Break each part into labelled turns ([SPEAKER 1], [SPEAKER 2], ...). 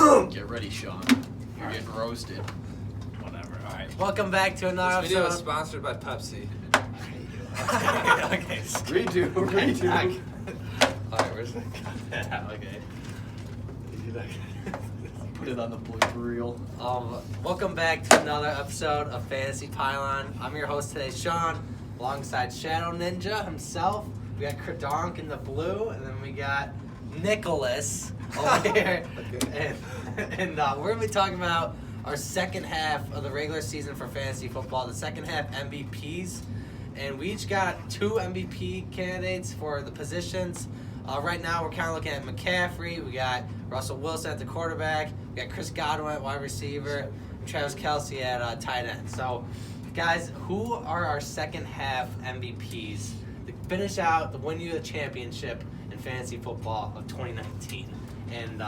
[SPEAKER 1] Get ready, Sean. You're getting roasted.
[SPEAKER 2] Whatever. All right.
[SPEAKER 3] Welcome back to another
[SPEAKER 4] This video is
[SPEAKER 3] episode.
[SPEAKER 4] sponsored by Pepsi.
[SPEAKER 3] Okay.
[SPEAKER 1] Redo.
[SPEAKER 4] Alright, where's that?
[SPEAKER 3] Okay.
[SPEAKER 1] Put it on the blooper reel.
[SPEAKER 3] Welcome back to another episode of Fantasy Pylon. I'm your host today, Sean, alongside Shadow Ninja himself. We got Kradonk in the blue, and then we got Nicholas over here. And we're going to be talking about our second half of the regular season for fantasy football, the second half MVPs. And we each got 2 MVP candidates for the positions. Right now, we're kind of looking at McCaffrey. We got Russell Wilson at the quarterback. We got Chris Godwin at wide receiver. And Travis Kelce at tight end. So, guys, who are our second half MVPs to finish out the win you the championship in fantasy football of 2019? And,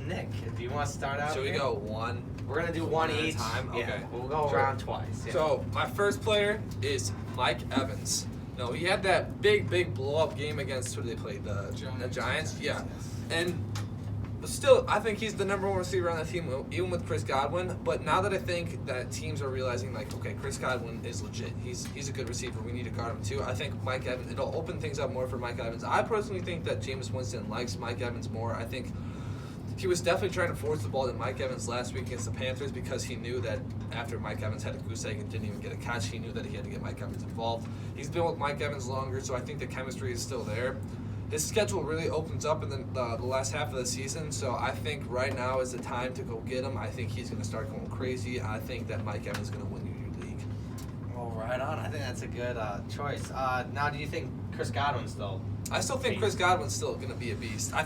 [SPEAKER 3] Nick, do you want to start out?
[SPEAKER 4] Should we
[SPEAKER 3] here?
[SPEAKER 4] go one?
[SPEAKER 3] We're going to do
[SPEAKER 4] one
[SPEAKER 3] one
[SPEAKER 4] at a
[SPEAKER 3] each.
[SPEAKER 4] time?
[SPEAKER 3] Yeah,
[SPEAKER 4] Okay.
[SPEAKER 3] we'll go
[SPEAKER 4] Sure.
[SPEAKER 3] around twice. Yeah.
[SPEAKER 4] So, my first player is Mike Evans. No, he had that big blow-up game against, who did they play? The Giants? Yeah. And still, I think he's the number one receiver on the team, even with Chris Godwin. But now that I think that teams are realizing, like, okay, Chris Godwin is legit. He's a good receiver. We need to guard him, too. I think Mike Evans, it'll open things up more for Mike Evans. I personally think that Jameis Winston likes Mike Evans more. I think he was definitely trying to force the ball to Mike Evans last week against the Panthers because he knew that after Mike Evans had a goose egg and didn't even get a catch, he knew that he had to get Mike Evans involved. He's been with Mike Evans longer, so I think the chemistry is still there. His schedule really opens up in the last half of the season, so I think right now is the time to go get him. I think he's going to start going crazy. I think that Mike Evans is going to win you your league.
[SPEAKER 3] Well, right on. I think that's a good choice. Now, do you think Chris Godwin's still?
[SPEAKER 4] I still think Chris Godwin's still going to be a beast. I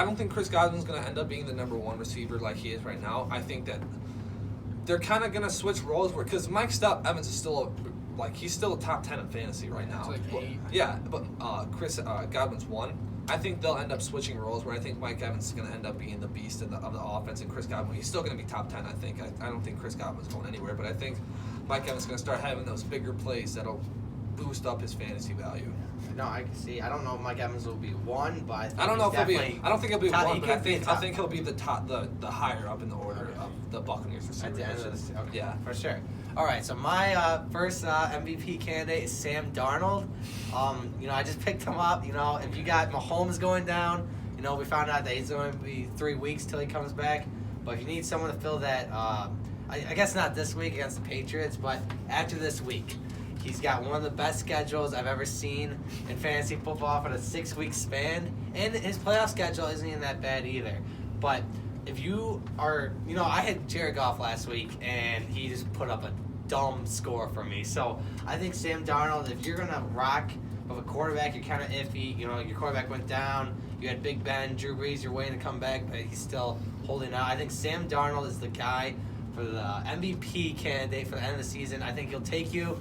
[SPEAKER 4] don't think Chris Godwin's going to end up being the number one receiver like he is right now. I think that they're kind of going to switch roles because Mike Evans is still he's still a top 10 in fantasy right now.
[SPEAKER 2] It's like 8.
[SPEAKER 4] Yeah, but Chris Godwin's 1. I think they'll end up switching roles where I think Mike Evans is going to end up being the beast of the offense, and Chris Godwin, he's still going to be top 10, I think. I don't think Chris Godwin's going anywhere, but I think Mike Evans is going to start having those bigger plays that'll boost up his fantasy value.
[SPEAKER 3] No, I can see. I don't know if Mike Evans will be 1, but I think
[SPEAKER 4] I don't know if he'll be.
[SPEAKER 3] definitely
[SPEAKER 4] I don't think he'll be
[SPEAKER 3] top-
[SPEAKER 4] 1,
[SPEAKER 3] he
[SPEAKER 4] but I
[SPEAKER 3] could be
[SPEAKER 4] think
[SPEAKER 3] top.
[SPEAKER 4] he'll be the top, the higher up in the order
[SPEAKER 3] Okay.
[SPEAKER 4] of the Buccaneers receivers.
[SPEAKER 3] at the end of this. Okay.
[SPEAKER 4] Yeah.
[SPEAKER 3] For sure. All right, so my first MVP candidate is Sam Darnold. I just picked him up. If you got Mahomes going down, we found out that he's going to be 3 weeks till he comes back. But if you need someone to fill that, I guess not this week against the Patriots, but after this week. He's got one of the best schedules I've ever seen in fantasy football for the 6-week span. And his playoff schedule isn't even that bad either. But if you are, I had Jared Goff last week, and he just put up a dumb score for me. So I think Sam Darnold, if you're going to rock with a quarterback, you're kind of iffy. Your quarterback went down. You had Big Ben, Drew Brees, you're waiting to come back, but he's still holding out. I think Sam Darnold is the guy for the MVP candidate for the end of the season. I think he'll take you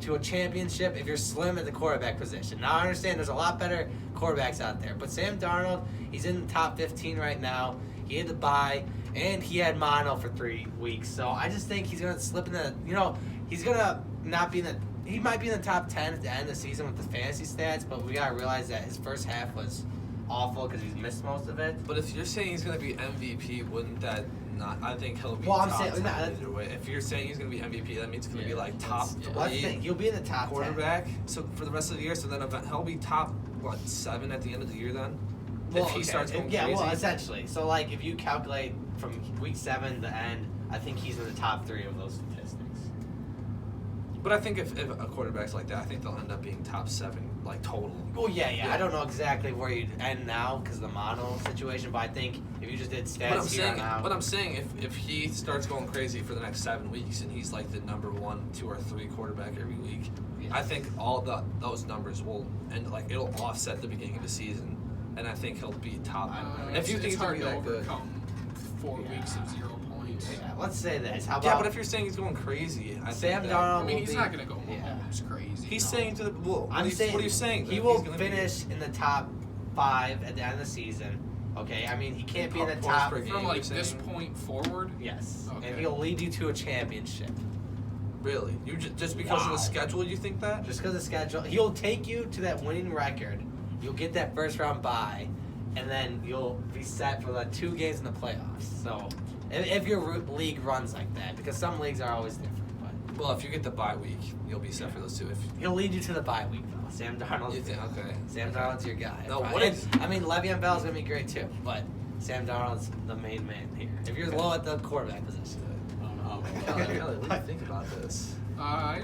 [SPEAKER 3] to a championship if you're slim at the quarterback position. Now, I understand there's a lot better quarterbacks out there, but Sam Darnold, he's in the top 15 right now. He had to bye, and he had mono for 3 weeks. So I just think he's going to slip in the, he's going to not be in the, he might be in the top 10 at the end of the season with the fantasy stats, but we got to realize that his first half was awful because he's missed most of it.
[SPEAKER 4] But if you're saying he's going to be MVP, wouldn't that not? I think he'll be
[SPEAKER 3] Well, I'm
[SPEAKER 4] top
[SPEAKER 3] saying-
[SPEAKER 4] 10
[SPEAKER 3] no,
[SPEAKER 4] either way. If you're saying he's going to be MVP, that means it's going to be like top
[SPEAKER 1] that's- yeah.
[SPEAKER 3] Let's
[SPEAKER 4] 3
[SPEAKER 3] think, he'll be in the top 10.
[SPEAKER 4] quarterback. So for the rest of the year, so then he'll be top 7 at the end of the year then.
[SPEAKER 3] Well,
[SPEAKER 4] if he
[SPEAKER 3] okay.
[SPEAKER 4] starts going
[SPEAKER 3] Yeah,
[SPEAKER 4] crazy.
[SPEAKER 3] well, essentially. So, if you calculate from week 7 to end, I think he's in the top 3 of those statistics.
[SPEAKER 4] But I think if a quarterback's like that, I think they'll end up being top 7, like total.
[SPEAKER 3] Well, yeah. I don't know exactly where you'd end now because of the mono situation, but I think if you just did stats here on out.
[SPEAKER 4] But I'm saying if he starts going crazy for the next 7 weeks and he's like the number 1, 2, or 3 quarterback every week,
[SPEAKER 3] Yeah.
[SPEAKER 4] I think all those numbers will it'll offset the beginning of the season, and I think he'll be top. If you think
[SPEAKER 2] it's
[SPEAKER 4] he's gonna
[SPEAKER 2] hard
[SPEAKER 4] be
[SPEAKER 2] to
[SPEAKER 4] that good.
[SPEAKER 2] overcome 4 weeks of 0 points.
[SPEAKER 3] Yeah, let's say this. How about
[SPEAKER 4] Yeah, but if you're saying he's going crazy, I
[SPEAKER 3] Sam
[SPEAKER 4] think that,
[SPEAKER 3] Darnold
[SPEAKER 2] I mean,
[SPEAKER 3] will
[SPEAKER 2] he's
[SPEAKER 3] be,
[SPEAKER 2] not going to go
[SPEAKER 3] yeah.
[SPEAKER 2] Mahomes crazy.
[SPEAKER 4] He's
[SPEAKER 2] no.
[SPEAKER 4] saying to the well,
[SPEAKER 3] I'm saying
[SPEAKER 4] what are you saying?
[SPEAKER 3] he
[SPEAKER 4] then?
[SPEAKER 3] will
[SPEAKER 4] He's gonna
[SPEAKER 3] finish in the top 5 at the end of the season. Okay, I mean he can't be in the
[SPEAKER 4] Points
[SPEAKER 3] top.
[SPEAKER 4] per game.
[SPEAKER 2] From like
[SPEAKER 4] you're
[SPEAKER 2] this
[SPEAKER 4] saying?
[SPEAKER 2] point forward.
[SPEAKER 3] Yes,
[SPEAKER 2] Okay.
[SPEAKER 3] and he'll lead you to a championship.
[SPEAKER 4] Really? You just because of
[SPEAKER 3] Wow.
[SPEAKER 4] the schedule, you think that?
[SPEAKER 3] Just because of schedule, he'll take you to that winning record. You'll get that first round bye, and then you'll be set for the 2 games in the playoffs. So if your league runs like that, because some leagues are always different. But
[SPEAKER 4] Well, if you get the bye week, you'll be set for those 2. If
[SPEAKER 3] he'll lead you to the bye week, though. Sam Darnold.
[SPEAKER 4] you think, okay.
[SPEAKER 3] Sam Darnold's your guy.
[SPEAKER 4] No,
[SPEAKER 3] Probably.
[SPEAKER 4] what is-
[SPEAKER 3] I mean, Le'Veon Bell's gonna be great too, but Sam Darnold's the main man here. If you're low at the quarterback position.
[SPEAKER 4] Kelly, what do you think about this?
[SPEAKER 2] I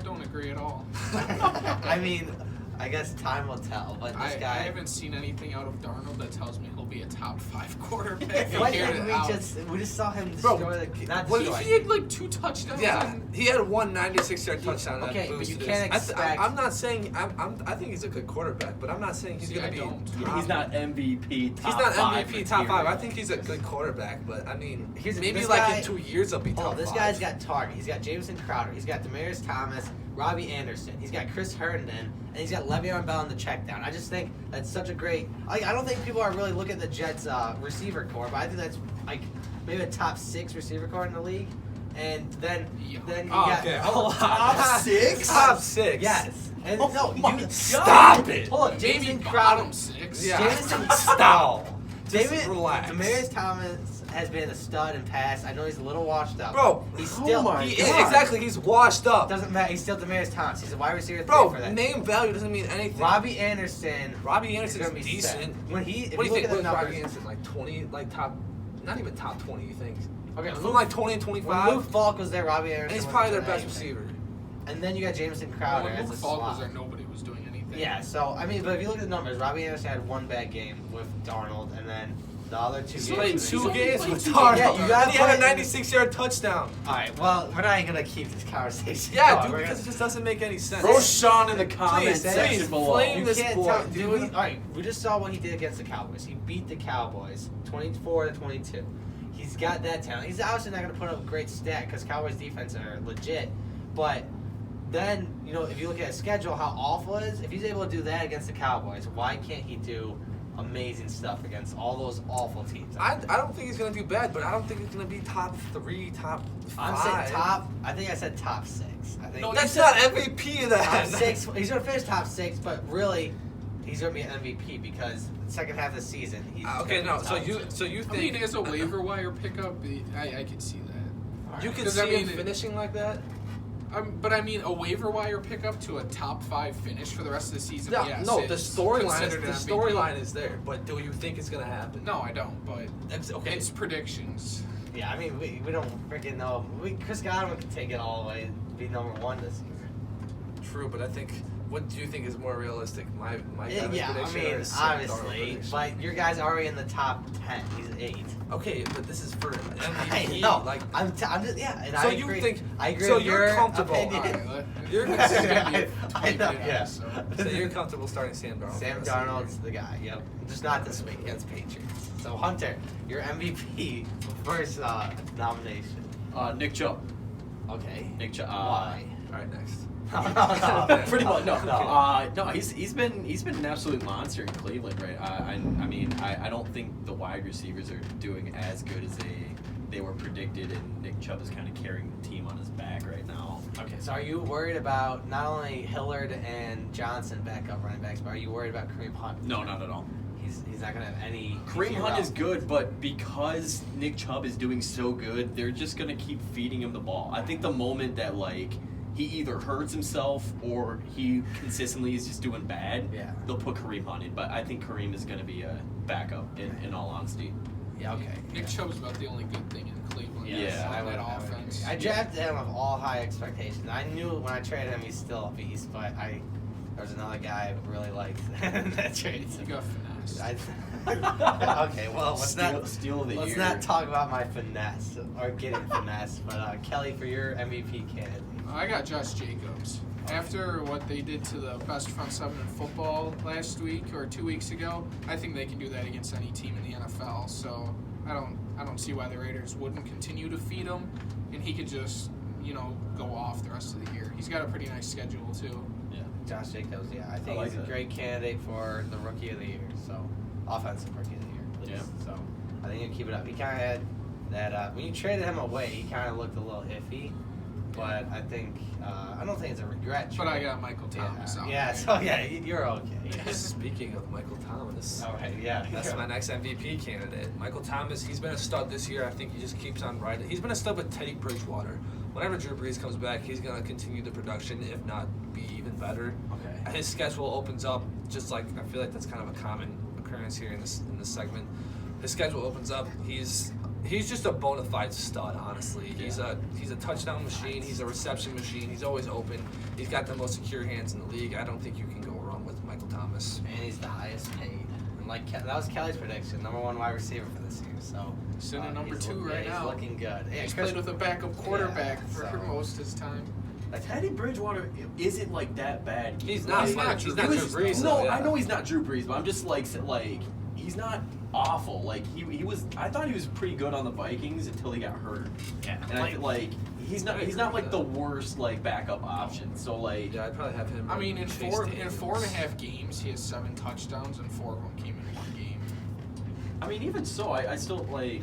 [SPEAKER 2] don't agree at all.
[SPEAKER 3] I mean, I guess time will tell, but this
[SPEAKER 2] I
[SPEAKER 3] guy.
[SPEAKER 2] haven't seen anything out of Darnold that tells me he'll be a top 5 quarterback.
[SPEAKER 3] Why
[SPEAKER 2] Figured
[SPEAKER 3] didn't
[SPEAKER 2] it out.
[SPEAKER 3] we just saw him
[SPEAKER 4] Bro,
[SPEAKER 3] destroy not
[SPEAKER 4] what
[SPEAKER 3] destroy.
[SPEAKER 2] He had like 2 touchdowns.
[SPEAKER 4] Yeah,
[SPEAKER 2] and-
[SPEAKER 4] he had one 96-yard touchdown.
[SPEAKER 3] Okay,
[SPEAKER 4] that
[SPEAKER 3] but you
[SPEAKER 4] boosted
[SPEAKER 3] can't
[SPEAKER 4] his-
[SPEAKER 3] expect-
[SPEAKER 4] I'm not saying I think he's a good quarterback, but I'm not saying he's
[SPEAKER 2] See,
[SPEAKER 4] gonna
[SPEAKER 2] I
[SPEAKER 4] be.
[SPEAKER 2] don't.
[SPEAKER 4] top-
[SPEAKER 1] He's not MVP top
[SPEAKER 4] He's not
[SPEAKER 1] 5
[SPEAKER 4] MVP top 5. I
[SPEAKER 1] material.
[SPEAKER 4] think he's a good quarterback, but I mean,
[SPEAKER 3] Here's-
[SPEAKER 4] maybe
[SPEAKER 3] this
[SPEAKER 4] like
[SPEAKER 3] guy-
[SPEAKER 4] in 2 years he'll be top
[SPEAKER 3] Oh, this
[SPEAKER 4] 5.
[SPEAKER 3] guy's got Target. He's got Jameson Crowder. He's got Demaryius Thomas, Robbie Anderson. He's got Chris Herndon, and he's got Le'Veon Bell in the check down. I just think that's such a great. I don't think people are really looking at the Jets' receiver core, but I think that's like maybe a top 6 receiver core in the league. And then
[SPEAKER 2] Yeah.
[SPEAKER 3] you
[SPEAKER 4] Oh,
[SPEAKER 3] got
[SPEAKER 4] okay.
[SPEAKER 1] Top 6?
[SPEAKER 4] Top 6.
[SPEAKER 3] Yes. And
[SPEAKER 1] Oh
[SPEAKER 3] no,
[SPEAKER 1] my
[SPEAKER 3] you
[SPEAKER 1] God.
[SPEAKER 4] Stop it.
[SPEAKER 3] Hold on,
[SPEAKER 2] Maybe
[SPEAKER 3] Jameson Crowder.
[SPEAKER 2] bottom 6.
[SPEAKER 4] Yeah.
[SPEAKER 3] Jameson
[SPEAKER 4] Stop.
[SPEAKER 3] David,
[SPEAKER 4] relax.
[SPEAKER 3] Demaryius Thomas has been a stud in pass. I know he's a little washed up.
[SPEAKER 4] Bro,
[SPEAKER 3] he's
[SPEAKER 1] oh
[SPEAKER 3] still
[SPEAKER 1] my
[SPEAKER 4] He
[SPEAKER 3] he
[SPEAKER 4] is,
[SPEAKER 1] God.
[SPEAKER 4] exactly. He's washed up.
[SPEAKER 3] doesn't matter. He's still Demaryius Thomas. He's a wide receiver 3
[SPEAKER 4] Bro,
[SPEAKER 3] for that.
[SPEAKER 4] name value doesn't mean anything.
[SPEAKER 3] Robbie Anderson.
[SPEAKER 4] Robbie
[SPEAKER 3] is
[SPEAKER 4] Anderson's
[SPEAKER 3] gonna be
[SPEAKER 4] decent.
[SPEAKER 3] set. When he, if
[SPEAKER 4] What do you
[SPEAKER 3] look
[SPEAKER 4] think?
[SPEAKER 3] at the
[SPEAKER 4] What's
[SPEAKER 3] numbers,
[SPEAKER 4] Robbie Anderson like 20? Like top? Not even top 20. You think?
[SPEAKER 3] okay,
[SPEAKER 4] From
[SPEAKER 3] Luke,
[SPEAKER 4] like 20 and
[SPEAKER 3] when
[SPEAKER 4] 25.
[SPEAKER 3] Luke Falk was there, Robbie Anderson.
[SPEAKER 4] And he's
[SPEAKER 3] wasn't
[SPEAKER 4] probably their
[SPEAKER 3] doing
[SPEAKER 4] best
[SPEAKER 3] anything.
[SPEAKER 4] receiver.
[SPEAKER 3] And then you got Jameson
[SPEAKER 2] Well,
[SPEAKER 3] Crowder
[SPEAKER 2] when
[SPEAKER 3] as
[SPEAKER 2] Luke
[SPEAKER 3] a
[SPEAKER 2] Falk was
[SPEAKER 3] slot.
[SPEAKER 2] there, nobody was doing anything.
[SPEAKER 3] Yeah, so I mean, but if you look at the numbers, Robbie Anderson had 1 bad game with Darnold, and then the other 2
[SPEAKER 4] He's
[SPEAKER 3] games.
[SPEAKER 4] played
[SPEAKER 3] was-
[SPEAKER 4] 2
[SPEAKER 2] only
[SPEAKER 4] games
[SPEAKER 2] played
[SPEAKER 4] with
[SPEAKER 2] 2
[SPEAKER 4] Darnold.
[SPEAKER 3] games. Yeah, you gotta
[SPEAKER 4] And he had a
[SPEAKER 3] play-
[SPEAKER 4] 96-yard touchdown.
[SPEAKER 3] All right, well, we're not even gonna keep this conversation.
[SPEAKER 4] Yeah,
[SPEAKER 3] going.
[SPEAKER 4] dude,
[SPEAKER 3] We're
[SPEAKER 4] because it
[SPEAKER 3] gonna-
[SPEAKER 4] just doesn't make any sense.
[SPEAKER 1] Roast Sean in the comment
[SPEAKER 4] Please,
[SPEAKER 1] section
[SPEAKER 4] please,
[SPEAKER 1] below.
[SPEAKER 4] flame
[SPEAKER 3] You
[SPEAKER 4] this
[SPEAKER 3] can't
[SPEAKER 4] boy,
[SPEAKER 3] tell,
[SPEAKER 4] dude.
[SPEAKER 3] all right, we just saw what he did against the Cowboys. He beat the Cowboys 24-22. He's got that talent. He's obviously not going to put up a great stat because Cowboys defense are legit. But then, you know, if you look at his schedule, how awful it is, if he's able to do that against the Cowboys, why can't he do amazing stuff against all those awful teams?
[SPEAKER 4] I don't think he's gonna do bad, but I don't think he's gonna be top 3, top 5.
[SPEAKER 3] I'm saying top. I think I said top 6. I think
[SPEAKER 2] No,
[SPEAKER 4] That's not MVP of that.
[SPEAKER 3] top 6. He's going to finish top 6, but really, he's going to be an MVP because the second half of the season, he's
[SPEAKER 4] Okay,
[SPEAKER 3] gonna
[SPEAKER 4] no.
[SPEAKER 3] be
[SPEAKER 4] So
[SPEAKER 3] top
[SPEAKER 4] you
[SPEAKER 3] 6.
[SPEAKER 4] so you
[SPEAKER 2] I mean,
[SPEAKER 4] think
[SPEAKER 2] as a waiver wire pickup, I could see that.
[SPEAKER 3] All
[SPEAKER 4] you
[SPEAKER 3] right.
[SPEAKER 4] can
[SPEAKER 2] 'Cause
[SPEAKER 4] see
[SPEAKER 2] I mean,
[SPEAKER 4] him finishing like that?
[SPEAKER 2] But I mean, a waiver wire pickup to a top 5 finish for the rest of the season.
[SPEAKER 4] No,
[SPEAKER 2] yes,
[SPEAKER 4] no. The
[SPEAKER 2] it's
[SPEAKER 4] storyline
[SPEAKER 2] considered an
[SPEAKER 4] is
[SPEAKER 2] MVP.
[SPEAKER 4] there, but do you think it's gonna happen?
[SPEAKER 2] No, I don't. But
[SPEAKER 4] That's okay.
[SPEAKER 2] it's predictions.
[SPEAKER 3] Yeah, I mean, we don't freaking know. Chris Godwin can take it all the way, be number 1 this year.
[SPEAKER 4] True, but I think. What do you think is more realistic? My Evans
[SPEAKER 3] Yeah, I
[SPEAKER 4] prediction
[SPEAKER 3] mean,
[SPEAKER 4] or Sam Darnold
[SPEAKER 3] obviously,
[SPEAKER 4] prediction?
[SPEAKER 3] but your guy's already in the top 10. He's 8.
[SPEAKER 4] Okay, but this is for
[SPEAKER 3] I
[SPEAKER 4] MVP.
[SPEAKER 3] know.
[SPEAKER 4] Like,
[SPEAKER 3] I'm just yeah. And
[SPEAKER 4] So
[SPEAKER 3] I
[SPEAKER 4] you
[SPEAKER 3] agree.
[SPEAKER 4] think-
[SPEAKER 3] I agree
[SPEAKER 4] so
[SPEAKER 3] with
[SPEAKER 4] you're
[SPEAKER 3] your
[SPEAKER 4] comfortable.
[SPEAKER 3] opinion.
[SPEAKER 2] All right,
[SPEAKER 4] You're
[SPEAKER 2] this is gonna be a
[SPEAKER 3] I know,
[SPEAKER 2] big
[SPEAKER 3] yeah.
[SPEAKER 2] episode.
[SPEAKER 4] so you're comfortable starting Sam Darnold.
[SPEAKER 3] Sam
[SPEAKER 4] for the rest of the
[SPEAKER 3] Darnold's the guy. Yep. Just not this week against Patriots. So Hunter, your MVP first nomination.
[SPEAKER 1] Nick Chubb.
[SPEAKER 3] Okay.
[SPEAKER 1] Nick Chubb.
[SPEAKER 3] Why?
[SPEAKER 4] year. All right, next.
[SPEAKER 3] No.
[SPEAKER 1] Pretty much no.
[SPEAKER 3] No.
[SPEAKER 1] No, he's been an absolute monster in Cleveland, right? I mean I don't think the wide receivers are doing as good as they were predicted, and Nick Chubb is kind of carrying the team on his back right now.
[SPEAKER 3] Okay, so are you worried about not only Hillard and Johnson backup running backs, but are you worried about Kareem Hunt?
[SPEAKER 1] No, not at all.
[SPEAKER 3] He's not gonna have any.
[SPEAKER 1] Kareem
[SPEAKER 3] easy
[SPEAKER 1] Hunt
[SPEAKER 3] route.
[SPEAKER 1] is good, but because Nick Chubb is doing so good, they're just gonna keep feeding him the ball. I think the moment that like he either hurts himself or he consistently is just doing bad,
[SPEAKER 3] Yeah.
[SPEAKER 1] they'll put Kareem Hunt in. But I think Kareem is gonna be a backup in all honesty.
[SPEAKER 3] Yeah. Okay.
[SPEAKER 2] Nick Chubb's about the only good thing in Cleveland.
[SPEAKER 1] Yeah,
[SPEAKER 2] on
[SPEAKER 3] I would
[SPEAKER 2] that
[SPEAKER 3] I would
[SPEAKER 2] offense.
[SPEAKER 3] agree. I drafted him with all high expectations. I knew when I traded him he's still a beast, but there was another guy I really liked that trade.
[SPEAKER 2] You got finesse.
[SPEAKER 3] Okay, well,
[SPEAKER 1] Steal of the
[SPEAKER 3] let's
[SPEAKER 1] year.
[SPEAKER 3] not talk about my finesse or getting finesse. But Kelly, for your MVP candidate.
[SPEAKER 2] I got Josh Jacobs. After what they did to the best front 7 in football last week or 2 weeks ago, I think they can do that against any team in the NFL. So I don't see why the Raiders wouldn't continue to feed him, and he could just go off the rest of the year. He's got a pretty nice schedule too.
[SPEAKER 1] Yeah.
[SPEAKER 3] Josh Jacobs, yeah, I think
[SPEAKER 1] I like
[SPEAKER 3] he's a
[SPEAKER 1] that.
[SPEAKER 3] great candidate for the Rookie of the Year. So, offensive Rookie of the Year. At least.
[SPEAKER 1] Yeah.
[SPEAKER 3] So, I think he'll keep it up. He kind of had that when you traded him away, he kind of looked a little iffy. but I think I don't think it's a regret.
[SPEAKER 2] But I
[SPEAKER 3] trade.
[SPEAKER 2] got Michael Thomas out
[SPEAKER 3] Yeah,
[SPEAKER 2] there.
[SPEAKER 3] so yeah, you're okay.
[SPEAKER 4] Speaking of Michael Thomas,
[SPEAKER 3] All right, yeah.
[SPEAKER 4] that's my next MVP candidate. Michael Thomas, he's been a stud this year. I think he just keeps on riding. He's been a stud with Teddy Bridgewater. Whenever Drew Brees comes back, he's going to continue the production, if not be even better.
[SPEAKER 3] Okay.
[SPEAKER 4] His schedule opens up, just like I feel like that's kind of a common occurrence here in this segment. His schedule opens up. He's just a bona fide stud, honestly. He's a touchdown machine. He's a reception machine. He's always open. He's got the most secure hands in the league. I don't think you can go wrong with Michael Thomas.
[SPEAKER 3] And he's the highest paid. And like that was Kelly's prediction, #1 wide receiver for this year. So
[SPEAKER 2] He's in at number
[SPEAKER 3] he's
[SPEAKER 2] 2 right
[SPEAKER 3] he's
[SPEAKER 2] now.
[SPEAKER 3] looking good. Yeah,
[SPEAKER 2] He's
[SPEAKER 3] Chris-
[SPEAKER 2] played with a backup quarterback
[SPEAKER 3] Yeah,
[SPEAKER 2] for
[SPEAKER 3] so-
[SPEAKER 2] most of his time.
[SPEAKER 1] Teddy Bridgewater isn't like that bad.
[SPEAKER 4] He's not.
[SPEAKER 2] He's not
[SPEAKER 4] He's
[SPEAKER 2] Drew
[SPEAKER 4] not
[SPEAKER 1] He
[SPEAKER 4] Drew
[SPEAKER 1] was-
[SPEAKER 4] Brees.
[SPEAKER 1] No,
[SPEAKER 4] though, yeah.
[SPEAKER 1] I know he's not Drew Brees, but I'm just like he's not awful. Like he was. I thought he was pretty good on the Vikings until he got hurt.
[SPEAKER 3] Yeah,
[SPEAKER 1] And I feel like he's not.
[SPEAKER 4] I
[SPEAKER 1] He's
[SPEAKER 4] agree
[SPEAKER 1] not
[SPEAKER 4] with
[SPEAKER 1] like
[SPEAKER 4] that.
[SPEAKER 1] the worst like backup option. So like.
[SPEAKER 4] Yeah, I'd probably have him.
[SPEAKER 2] I mean, in
[SPEAKER 4] Chase
[SPEAKER 2] four
[SPEAKER 4] Daniels.
[SPEAKER 2] and a half games, he has 7 touchdowns, and 4 of them came in one game.
[SPEAKER 1] I mean, even so, I still like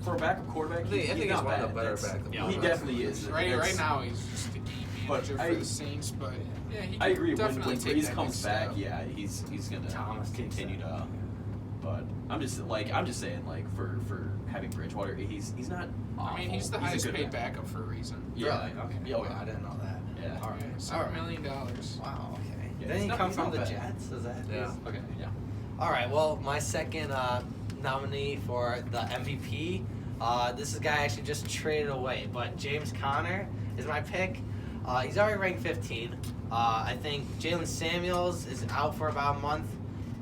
[SPEAKER 1] for a backup quarterback.
[SPEAKER 4] I think
[SPEAKER 1] he's
[SPEAKER 4] he's
[SPEAKER 1] not
[SPEAKER 4] one
[SPEAKER 1] bad.
[SPEAKER 4] of the better
[SPEAKER 1] That's-
[SPEAKER 4] backup
[SPEAKER 1] He
[SPEAKER 4] quarterbacks.
[SPEAKER 1] definitely is.
[SPEAKER 2] Right
[SPEAKER 1] That's-
[SPEAKER 2] now, he's just a game
[SPEAKER 1] But
[SPEAKER 2] manager
[SPEAKER 1] I-
[SPEAKER 2] for the Saints, but yeah, he can
[SPEAKER 1] I agree. When
[SPEAKER 2] definitely take
[SPEAKER 1] Brees
[SPEAKER 2] that
[SPEAKER 1] comes
[SPEAKER 2] next
[SPEAKER 1] back,
[SPEAKER 2] step.
[SPEAKER 1] yeah, he's gonna
[SPEAKER 3] Thomas takes
[SPEAKER 1] continue
[SPEAKER 3] that.
[SPEAKER 1] to. But I'm just saying like for having Bridgewater, he's not. Awful.
[SPEAKER 2] I mean, he's the
[SPEAKER 1] a
[SPEAKER 2] highest
[SPEAKER 1] good
[SPEAKER 2] paid backup for a reason.
[SPEAKER 1] Yeah.
[SPEAKER 3] Really? Okay.
[SPEAKER 1] Yeah,
[SPEAKER 3] Wow, I didn't know that.
[SPEAKER 1] Yeah.
[SPEAKER 3] All right.
[SPEAKER 2] Yeah,
[SPEAKER 3] All
[SPEAKER 2] $7
[SPEAKER 3] right.
[SPEAKER 2] million.
[SPEAKER 3] Wow. Okay.
[SPEAKER 1] Yeah,
[SPEAKER 3] Didn't
[SPEAKER 1] he's
[SPEAKER 3] he
[SPEAKER 1] not-
[SPEAKER 3] come
[SPEAKER 1] he's
[SPEAKER 3] from
[SPEAKER 1] not
[SPEAKER 3] the
[SPEAKER 1] bad.
[SPEAKER 3] Jets? Is that?
[SPEAKER 4] Yeah.
[SPEAKER 1] Okay. Yeah.
[SPEAKER 3] All right. Well, my second nominee for the MVP. This is a guy I actually just traded away, but James Conner is my pick. He's already ranked 15. I think Jalen Samuels is out for about a month,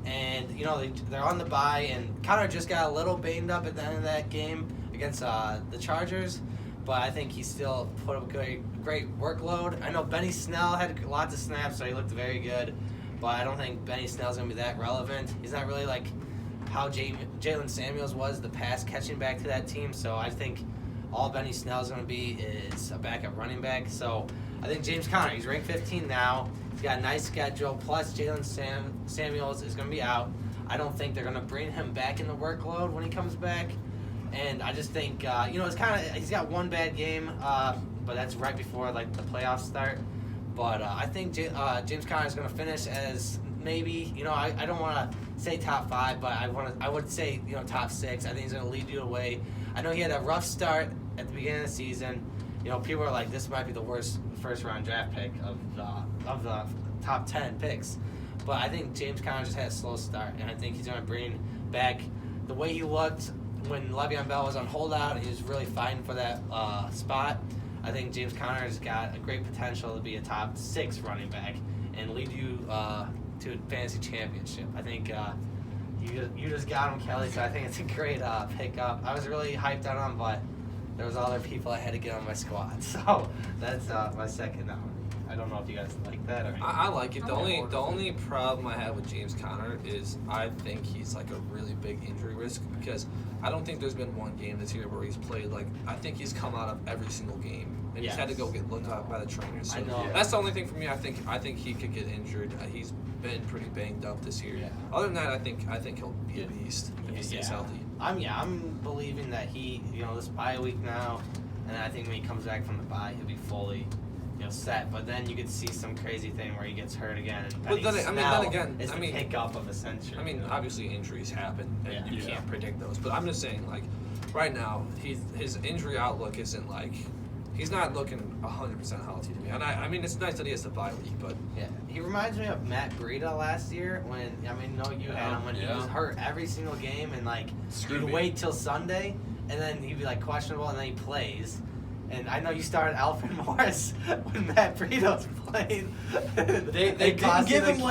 [SPEAKER 3] and you know they're on the bye, and Conner just got a little banged up at the end of that game against the Chargers, but I think he still put up a great workload. I know Benny Snell had lots of snaps, so he looked very good, but I don't think Benny Snell's gonna be that relevant. He's not really like how Jalen Samuels was the pass catching back to that team. So I think all Benny Snell's going to be is a backup running back. So I think James Conner, he's ranked 15 now. He's got a nice schedule. Plus Jalen Samuels is going to be out. I don't think they're going to bring him back in the workload when he comes back. And I just think, it's kind of, he's got one bad game, but that's right before like the playoffs start. But I think James Conner is going to finish as maybe, I don't want to say top 5, but I would say, top 6. I think he's going to lead you away. I know he had a rough start at the beginning of the season. People are like, this might be the worst first round draft pick of the top 10 picks. But I think James Conner just had a slow start, and I think he's going to bring back the way he looked when Le'Veon Bell was on holdout. He was really fighting for that spot. I think James Conner has got a great potential to be a top 6 running back and lead you to a fantasy championship. I think you just got him, Kelly, so I think it's a great pickup. I was really hyped on him, but there was other people I had to get on my squad. So that's my second nominee. I don't know if you guys like that or
[SPEAKER 4] I like it. The
[SPEAKER 2] I'm on
[SPEAKER 4] only
[SPEAKER 2] board
[SPEAKER 4] the
[SPEAKER 2] with
[SPEAKER 4] only problem I have with James Conner is I think he's like a really big injury risk because I don't think there's been one game this year where he's played like I think he's come out of every single game and he's had to go get looked at by the trainers. So
[SPEAKER 3] I know.
[SPEAKER 4] that's the only thing for me. I think he could get injured. He's been pretty banged up this year.
[SPEAKER 3] Yeah.
[SPEAKER 4] Other than that, I think he'll be a beast if he stays
[SPEAKER 3] Yeah.
[SPEAKER 4] healthy.
[SPEAKER 3] I'm believing that he, this bye week now, and I think when he comes back from the bye, he'll be fully, set. But then you could see some crazy thing where he gets hurt again. And
[SPEAKER 4] But then-
[SPEAKER 3] Benny
[SPEAKER 4] I mean,
[SPEAKER 3] Snell
[SPEAKER 4] then again,
[SPEAKER 3] is
[SPEAKER 4] I
[SPEAKER 3] the
[SPEAKER 4] mean-
[SPEAKER 3] pickup of a century.
[SPEAKER 4] I mean, obviously injuries happen, and
[SPEAKER 3] Yeah.
[SPEAKER 4] you can't predict those. But I'm just saying, like, right now, his injury outlook isn't like he's not looking 100% healthy to me. And I mean, it's nice that he has the bye week, but
[SPEAKER 3] Yeah, he reminds me of Matt Breida last year when you had him when he
[SPEAKER 1] Yeah.
[SPEAKER 3] was hurt every single game and
[SPEAKER 1] Screwed
[SPEAKER 3] you'd
[SPEAKER 1] me.
[SPEAKER 3] wait till Sunday and then he'd be questionable and then he plays. And I know you started Alfred Morris when Matt Breida was playing.
[SPEAKER 1] They didn't
[SPEAKER 3] cost you
[SPEAKER 1] give
[SPEAKER 3] the
[SPEAKER 1] him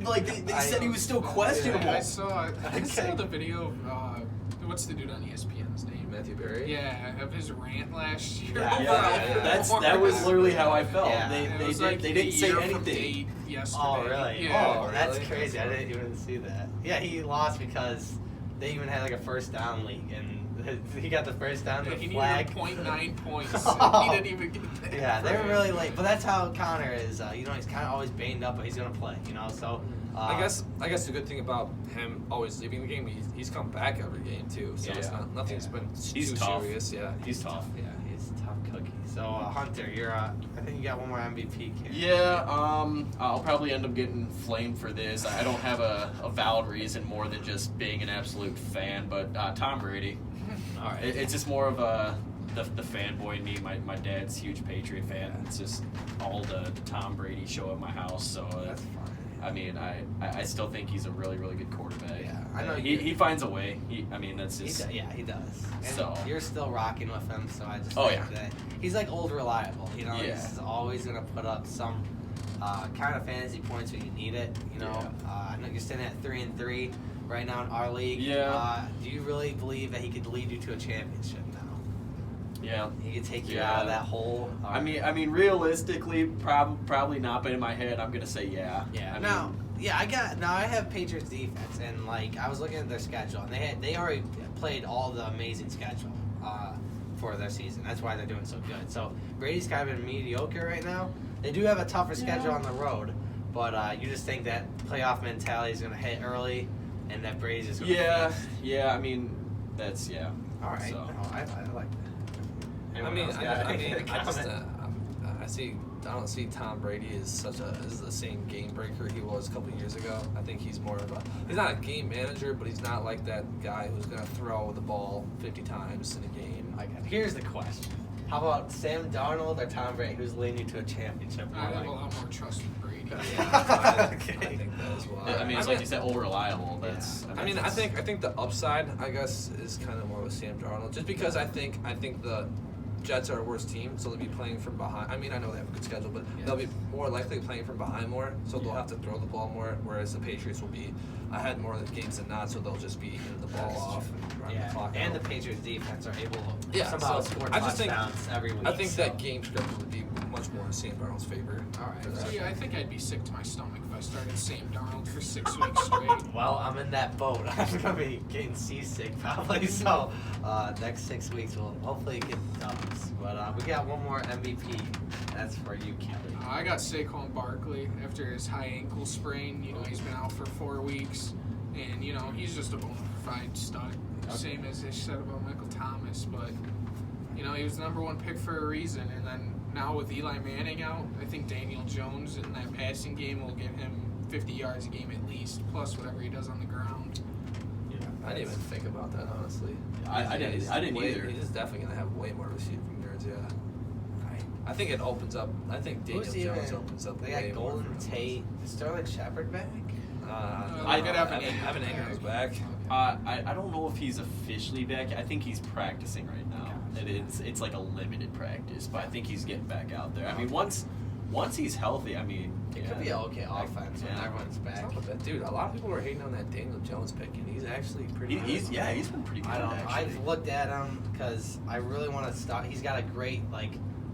[SPEAKER 1] like
[SPEAKER 3] game.
[SPEAKER 1] they
[SPEAKER 3] I
[SPEAKER 1] said he
[SPEAKER 3] know.
[SPEAKER 1] was still questionable.
[SPEAKER 2] I saw
[SPEAKER 3] Okay.
[SPEAKER 2] the video of what's the dude on ESPN's name?
[SPEAKER 4] Matthew Berry.
[SPEAKER 2] Yeah, of his rant last year.
[SPEAKER 3] Yeah,
[SPEAKER 1] Yeah,
[SPEAKER 2] over
[SPEAKER 1] that was literally how I felt.
[SPEAKER 3] Yeah.
[SPEAKER 1] They
[SPEAKER 2] It was
[SPEAKER 1] they didn't
[SPEAKER 2] the
[SPEAKER 1] say
[SPEAKER 2] year from
[SPEAKER 1] anything.
[SPEAKER 2] date yesterday.
[SPEAKER 3] Oh really?
[SPEAKER 2] Yeah.
[SPEAKER 3] Oh, that's
[SPEAKER 4] really?
[SPEAKER 3] crazy. I didn't even see that. Yeah, he lost because they even had a first down league and he got the first down
[SPEAKER 2] Yeah,
[SPEAKER 3] the
[SPEAKER 2] he
[SPEAKER 3] flag.
[SPEAKER 2] needed 0.9 points. And he didn't even get that.
[SPEAKER 3] Yeah, they were really late, but that's how Connor is. He's kind of always banged up, but he's gonna play. So
[SPEAKER 4] I guess the good thing about him always leaving the game, he's come back every game too. So it's
[SPEAKER 1] Yeah.
[SPEAKER 4] nothing's been
[SPEAKER 1] He's
[SPEAKER 4] too
[SPEAKER 1] tough.
[SPEAKER 4] serious. Yeah,
[SPEAKER 1] He's tough.
[SPEAKER 3] Yeah, he's tough cookies. So Hunter, you're I think you got one more MVP candidate.
[SPEAKER 1] Yeah, I'll probably end up getting flamed for this. I don't have a valid reason more than just being an absolute fan, but Tom Brady.
[SPEAKER 3] All right.
[SPEAKER 1] It's just more of the fanboy in me. My dad's a huge Patriot fan. It's just all the Tom Brady show at my house. So
[SPEAKER 3] That's fine.
[SPEAKER 1] I mean, I still think he's a really, really good quarterback.
[SPEAKER 3] Yeah, I know
[SPEAKER 1] he finds a way. That's
[SPEAKER 3] He
[SPEAKER 1] just
[SPEAKER 3] he does. And
[SPEAKER 1] So-
[SPEAKER 3] you're still rocking with him, so I just
[SPEAKER 1] Oh,
[SPEAKER 3] think
[SPEAKER 1] yeah.
[SPEAKER 3] that he's like old reliable. You know,
[SPEAKER 1] Yeah.
[SPEAKER 3] he's always gonna put up some kind of fantasy points when you need it. You know, I know you're sitting at 3-3 right now in our league.
[SPEAKER 1] Yeah.
[SPEAKER 3] Do you really believe that he could lead you to a championship now?
[SPEAKER 1] yeah.
[SPEAKER 3] He could take you
[SPEAKER 1] Yeah.
[SPEAKER 3] out of that hole.
[SPEAKER 1] I mean, realistically, probably not. But in my head, I'm gonna say yeah.
[SPEAKER 3] Yeah.
[SPEAKER 1] I mean,
[SPEAKER 3] Now I have Patriots defense, and like I was looking at their schedule, and they already played all the amazing schedule for their season. That's why they're doing so good. So Brady's kind of been mediocre right now. They do have a tougher schedule on the road, but you just think that playoff mentality is going to hit early, and that Brady's just going to
[SPEAKER 1] yeah. I mean, that's
[SPEAKER 3] All right.
[SPEAKER 1] So.
[SPEAKER 3] No, I like that.
[SPEAKER 4] I
[SPEAKER 3] Anyone
[SPEAKER 4] mean,
[SPEAKER 3] else got
[SPEAKER 4] I
[SPEAKER 3] anything
[SPEAKER 4] mean,
[SPEAKER 3] to
[SPEAKER 4] I just,
[SPEAKER 3] comment?
[SPEAKER 4] I don't see Tom Brady as the same game breaker he was a couple years ago. I think he's more of he's not a game manager, but he's not like that guy who's gonna throw the ball 50 times in a game.
[SPEAKER 3] Here's the question: how about Sam Darnold or Tom Brady? Who's leading you to a championship?
[SPEAKER 2] I have a lot more trust in Brady.
[SPEAKER 4] I
[SPEAKER 3] Okay.
[SPEAKER 4] think that as well.
[SPEAKER 1] I mean, it's like you said, old reliable. That's.
[SPEAKER 4] I think the upside, I guess, is kind of more with Sam Darnold, just because I think the Jets are a worse team, so they'll be playing from behind. I mean, I know they have a good schedule, but they'll be more likely playing from behind more, so they'll have to throw the ball more. Whereas the Patriots will be ahead more of the games than not, so they'll just be hitting the ball off and running the clock
[SPEAKER 3] and
[SPEAKER 4] out.
[SPEAKER 3] the Patriots defense are able to
[SPEAKER 4] Yeah,
[SPEAKER 3] somehow
[SPEAKER 4] so
[SPEAKER 3] score
[SPEAKER 4] I just think-
[SPEAKER 3] touchdowns every week.
[SPEAKER 4] I think
[SPEAKER 3] so.
[SPEAKER 4] that game script would be much more in Sam Darnold's favor.
[SPEAKER 3] All right.
[SPEAKER 4] for that.
[SPEAKER 2] See, I think I'd be sick to my stomach if I started Sam Darnold for 6 weeks straight.
[SPEAKER 3] Well, I'm in that boat. I'm gonna be getting seasick probably. So next 6 weeks we'll hopefully get dubs. But we got one more MVP. That's for you, Kelly.
[SPEAKER 2] I got Saquon Barkley after his high ankle sprain. You know, he's been out for 4 weeks. And, you know, he's just a bona fide stud. Same as they said about Michael Thomas. But, you know, he was the #1 pick for a reason. And then now with Eli Manning out, I think Daniel Jones in that passing game will get him 50 yards a game at least, plus whatever he does on the ground.
[SPEAKER 4] I didn't even think about that, honestly.
[SPEAKER 1] I didn't either.
[SPEAKER 4] He's definitely going to have way more receiving yards, yeah. I think it opens up. I think Daniel
[SPEAKER 3] Who's
[SPEAKER 4] Jones
[SPEAKER 3] even?
[SPEAKER 4] opens up
[SPEAKER 3] They
[SPEAKER 4] way
[SPEAKER 3] got
[SPEAKER 4] more.
[SPEAKER 3] Golden
[SPEAKER 4] for him.
[SPEAKER 3] Tate. Is Sterling Shepard back?
[SPEAKER 2] I could have
[SPEAKER 4] Evan Ingram's back.
[SPEAKER 1] I don't know if he's officially back. I think he's practicing right now. It's like a limited practice, but I think he's getting back out there. I mean, once he's healthy, I mean,
[SPEAKER 3] It could be an okay offense when
[SPEAKER 1] yeah.
[SPEAKER 3] everyone's back.
[SPEAKER 4] It's not bad. Dude, a lot of people were hating on that Daniel Jones pick, and he's actually pretty good.
[SPEAKER 1] He's been pretty good.
[SPEAKER 3] I don't know.
[SPEAKER 1] Actually.
[SPEAKER 3] I've looked at him because I really want to stop. He's got a great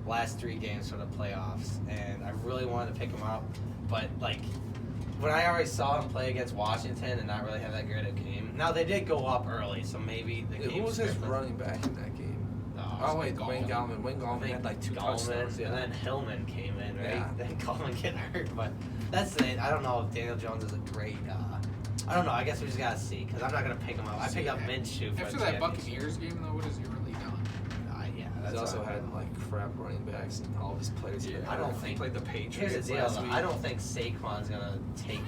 [SPEAKER 3] last 3 games for the playoffs, and I really wanted to pick him up. But when I already saw him play against Washington and not really have that great a game. Now they did go up early, so maybe the
[SPEAKER 4] Dude,
[SPEAKER 3] game.
[SPEAKER 4] who was his running back in that game? Oh wait, Wayne Gallman. Wayne Gallman had like 2 touchdowns. Yeah.
[SPEAKER 3] And then Hillman came in, right?
[SPEAKER 4] Yeah.
[SPEAKER 3] Then Gallman get hurt, but that's it. I don't know if Daniel Jones is a great. I don't know. I guess we just gotta see because I'm not gonna pick him up. I pick up Minshew for
[SPEAKER 2] After
[SPEAKER 3] the
[SPEAKER 2] that
[SPEAKER 3] championship.
[SPEAKER 2] Buccaneers game, though, what has he really done?
[SPEAKER 3] Yeah, that's
[SPEAKER 4] He's also
[SPEAKER 3] what I
[SPEAKER 4] had
[SPEAKER 3] mean.
[SPEAKER 4] crap running backs and all of his players.
[SPEAKER 1] Yeah.
[SPEAKER 3] I don't
[SPEAKER 4] He
[SPEAKER 3] think-
[SPEAKER 4] played the
[SPEAKER 3] Here's
[SPEAKER 4] Patriots
[SPEAKER 3] the deal,
[SPEAKER 4] last
[SPEAKER 3] though.
[SPEAKER 4] week.
[SPEAKER 3] I don't think Saquon's gonna take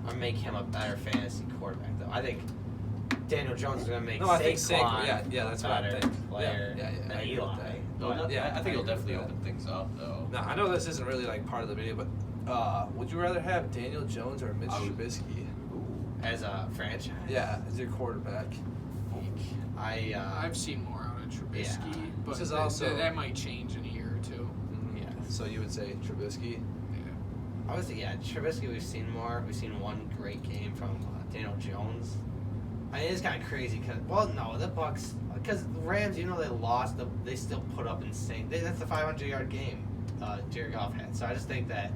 [SPEAKER 3] or make him a better fantasy quarterback, though. I think Daniel Jones is gonna make
[SPEAKER 4] No, I think
[SPEAKER 3] Saquon
[SPEAKER 4] yeah, that's
[SPEAKER 3] a
[SPEAKER 4] what I
[SPEAKER 3] better
[SPEAKER 4] think.
[SPEAKER 3] player
[SPEAKER 4] Yeah,
[SPEAKER 3] than
[SPEAKER 4] I agree
[SPEAKER 3] Eli.
[SPEAKER 4] with that.
[SPEAKER 1] Well,
[SPEAKER 4] Yeah,
[SPEAKER 1] I think it'll
[SPEAKER 4] agree
[SPEAKER 1] definitely
[SPEAKER 4] with that.
[SPEAKER 1] open things up, though.
[SPEAKER 4] Now I know this isn't really like part of the video, but would you rather have Daniel Jones or Mitch
[SPEAKER 1] I would-
[SPEAKER 4] Trubisky?
[SPEAKER 3] As a franchise.
[SPEAKER 4] Yeah, as your quarterback.
[SPEAKER 2] I've seen more out of Trubisky,
[SPEAKER 3] yeah.
[SPEAKER 2] but
[SPEAKER 4] This is also-
[SPEAKER 2] that might change in a year or two.
[SPEAKER 3] Yeah.
[SPEAKER 4] So you would say Trubisky?
[SPEAKER 2] Yeah.
[SPEAKER 3] Obviously, yeah, Trubisky we've seen more. We've seen one great game from Daniel Jones. I mean, it's kind of crazy because, the Bucks, because Rams, they lost, they still put up insane. That's the 500-yard game Jared Goff had. So I just think that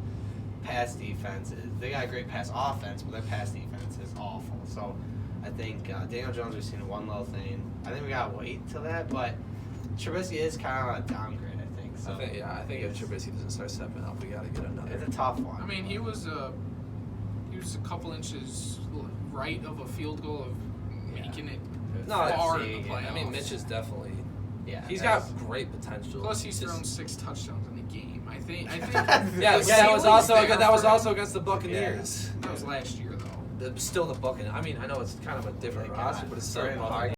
[SPEAKER 3] pass defense they got a great pass offense, but their pass defense is awful. So I think Daniel Jones, we've seen one little thing. I think we gotta wait till that, but Trubisky is kind of on a downgrade, I think. So
[SPEAKER 4] I think if Trubisky doesn't start stepping up, we gotta get another.
[SPEAKER 3] it's a tough one.
[SPEAKER 2] I mean, he was a couple inches right of a field goal of making it
[SPEAKER 4] No,
[SPEAKER 2] far
[SPEAKER 3] see,
[SPEAKER 2] in the
[SPEAKER 3] yeah.
[SPEAKER 2] playoffs.
[SPEAKER 4] I mean, Mitch is definitely
[SPEAKER 3] Yeah,
[SPEAKER 4] He's
[SPEAKER 3] that's-
[SPEAKER 4] got great potential.
[SPEAKER 2] Plus, he's
[SPEAKER 4] Just-
[SPEAKER 2] thrown 6 touchdowns in a game. I think.
[SPEAKER 4] Yeah,
[SPEAKER 2] the
[SPEAKER 4] that was
[SPEAKER 2] ceiling's
[SPEAKER 4] also
[SPEAKER 2] there
[SPEAKER 4] that was
[SPEAKER 2] for
[SPEAKER 4] also
[SPEAKER 2] him.
[SPEAKER 4] against the Buccaneers.
[SPEAKER 2] That was last year, though.
[SPEAKER 4] Still the Buccaneers. I mean, I know it's kind of a different
[SPEAKER 3] Yeah,
[SPEAKER 4] roster, but it's still
[SPEAKER 3] Sorry,
[SPEAKER 4] the
[SPEAKER 3] Mark.
[SPEAKER 4] Buccaneers.